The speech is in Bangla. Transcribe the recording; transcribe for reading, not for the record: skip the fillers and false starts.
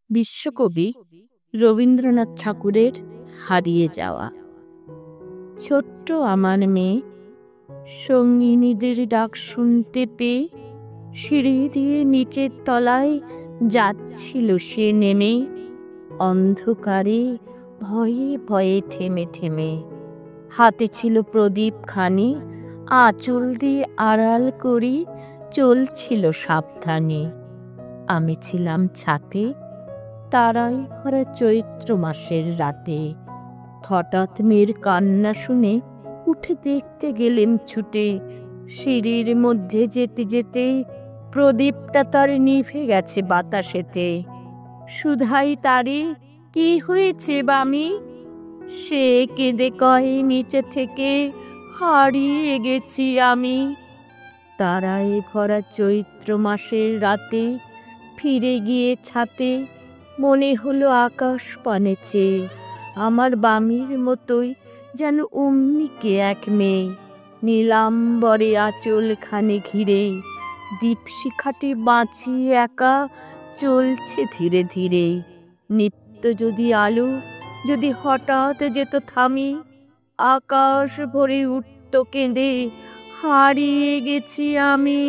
বিশ্বকবি রবীন্দ্রনাথ ঠাকুরের হারিয়ে যাওয়া। ছোট্ট আমার মেয়ে সঙ্গিনীদের ডাক শুনতে পেয়ে সিঁড়ি দিয়ে নিচের তলায় যাচ্ছিল সে নেমে, অন্ধকারে ভয়ে ভয়ে থেমে থেমে। হাতে ছিল প্রদীপ খানি, আঁচল দিয়ে আড়াল করি চলছিল সাবধানে। আমি ছিলাম ছাতে, তারায় ভরা চৈত্র মাসের রাতে। হঠাৎ মেয়ের কান্না শুনে উঠে দেখতে গেলেম ছুটে। সিঁড়ির মধ্যে যেতে যেতে প্রদীপটা তার নিভে গেছে বাতাসেতে। সুধাই তারে, কি হয়েছে বামি? সে কেঁদে কয় নিচে থেকে, হারিয়ে গেছি আমি। তারায় ভরা চৈত্র মাসের রাতে ফিরে গিয়ে ছাতে মনে হলো আকাশ পানে চেয়ে আমার বামির মতোই যেন অমনিকে এক মেয়ে। নীলাম্বরে আঁচলখানে ঘিরে দীপশিখাটি বাঁচিয়ে একা চলছে ধীরে ধীরে। নিত্য যদি আলো যদি হঠাৎ যেত থামি, আকাশ ভরে উঠত কেঁদে, হারিয়ে গেছি আমি।